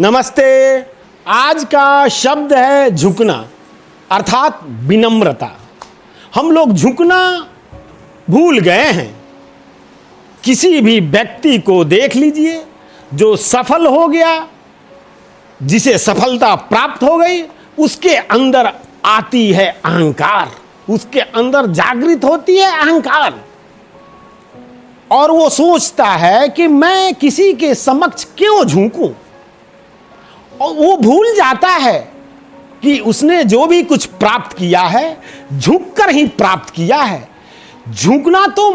नमस्ते। आज का शब्द है झुकना अर्थात विनम्रता। हम लोग झुकना भूल गए हैं। किसी भी व्यक्ति को देख लीजिए जो सफल हो गया, जिसे सफलता प्राप्त हो गई, उसके अंदर आती है अहंकार, उसके अंदर जागृत होती है अहंकार और वो सोचता है कि मैं किसी के समक्ष क्यों झुकूं। और वो भूल जाता है कि उसने जो भी कुछ प्राप्त किया है झुककर ही प्राप्त किया है। झुकना तो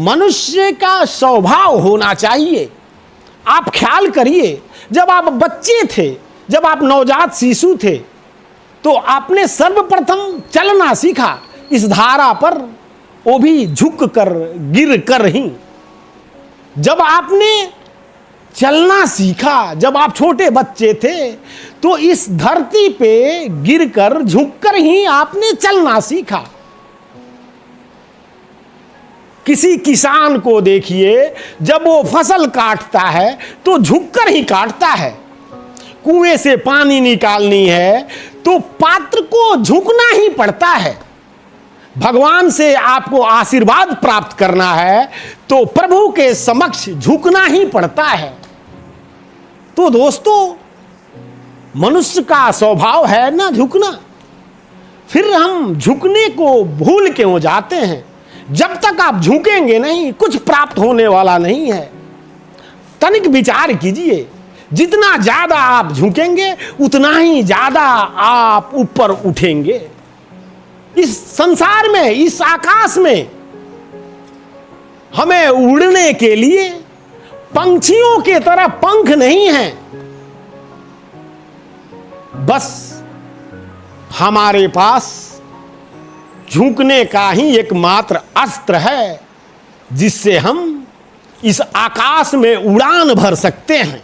मनुष्य का स्वभाव होना चाहिए। आप ख्याल करिए, जब आप बच्चे थे, जब आप नवजात शिशु थे, तो आपने सर्वप्रथम चलना सीखा इस धारा पर, वो भी झुक कर गिर कर ही। जब आपने चलना सीखा, जब आप छोटे बच्चे थे, तो इस धरती पे गिरकर झुककर ही आपने चलना सीखा। किसी किसान को देखिए, जब वो फसल काटता है तो झुककर ही काटता है। कुएं से पानी निकालनी है तो पात्र को झुकना ही पड़ता है। भगवान से आपको आशीर्वाद प्राप्त करना है तो प्रभु के समक्ष झुकना ही पड़ता है। तो दोस्तों, मनुष्य का स्वभाव है ना झुकना। फिर हम झुकने को भूल क्यों जाते हैं? जब तक आप झुकेंगे नहीं, कुछ प्राप्त होने वाला नहीं है। तनिक विचार कीजिए, जितना ज्यादा आप झुकेंगे उतना ही ज्यादा आप ऊपर उठेंगे। इस संसार में, इस आकाश में हमें उड़ने के लिए पंछियों के तरह पंख नहीं हैं। बस हमारे पास झुकने का ही एकमात्र अस्त्र है, जिससे हम इस आकाश में उड़ान भर सकते हैं।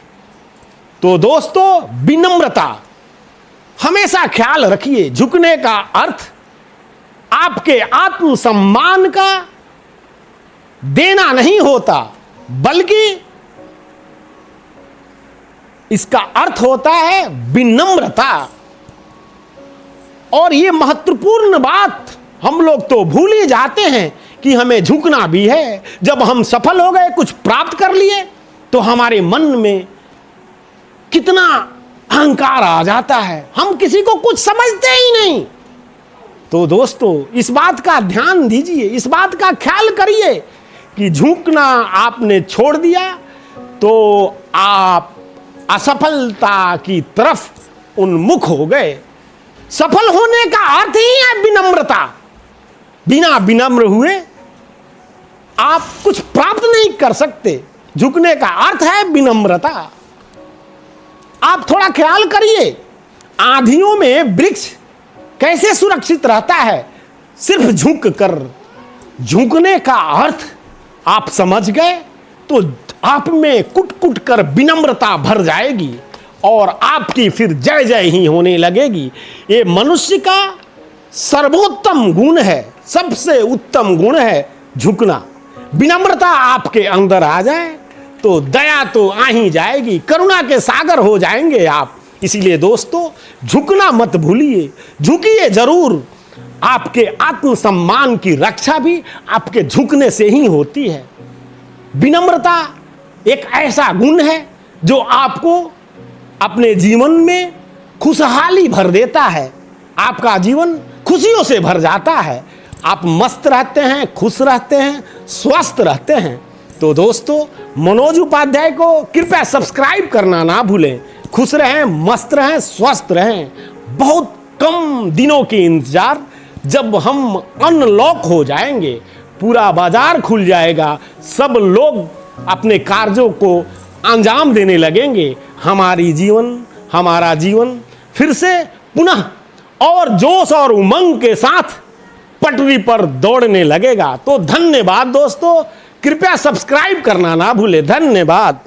तो दोस्तों, विनम्रता हमेशा ख्याल रखिए। झुकने का अर्थ आपके आत्मसम्मान का देना नहीं होता, बल्कि इसका अर्थ होता है विनम्रता। और ये महत्वपूर्ण बात हम लोग तो भूल ही जाते हैं कि हमें झुकना भी है। जब हम सफल हो गए, कुछ प्राप्त कर लिए, तो हमारे मन में कितना अहंकार आ जाता है, हम किसी को कुछ समझते ही नहीं। तो दोस्तों, इस बात का ध्यान दीजिए, इस बात का ख्याल करिए कि झुकना आपने छोड़ दिया तो आप असफलता की तरफ उन्मुख हो गए। सफल होने का अर्थ ही है विनम्रता। बिना विनम्र हुए आप कुछ प्राप्त नहीं कर सकते। झुकने का अर्थ है विनम्रता। आप थोड़ा ख्याल करिए, आंधियों में वृक्ष कैसे सुरक्षित रहता है? सिर्फ झुक कर। झुकने का अर्थ आप समझ गए तो आप में कुट कुट कर विनम्रता भर जाएगी और आपकी फिर जय जय ही होने लगेगी। ये मनुष्य का सर्वोत्तम गुण है, सबसे उत्तम गुण है झुकना। विनम्रता आपके अंदर आ जाए तो दया तो आ ही जाएगी, करुणा के सागर हो जाएंगे आप। इसीलिए दोस्तों, झुकना मत भूलिए, झुकिए जरूर। आपके आत्मसम्मान की रक्षा भी आपके झुकने से ही होती है। विनम्रता एक ऐसा गुण है जो आपको अपने जीवन में खुशहाली भर देता है। आपका जीवन खुशियों से भर जाता है। आप मस्त रहते हैं, खुश रहते हैं, स्वस्थ रहते हैं। तो दोस्तों, मनोज उपाध्याय को कृपया सब्सक्राइब करना ना भूलें। खुश रहें, मस्त रहें, स्वस्थ रहें। बहुत कम दिनों के इंतजार, जब हम अनलॉक हो जाएंगे, पूरा बाजार खुल जाएगा, सब लोग अपने कार्यों को अंजाम देने लगेंगे। हमारा जीवन फिर से पुनः और जोश और उमंग के साथ पटरी पर दौड़ने लगेगा। तो धन्यवाद दोस्तों, कृपया सब्सक्राइब करना ना भूलें। धन्यवाद।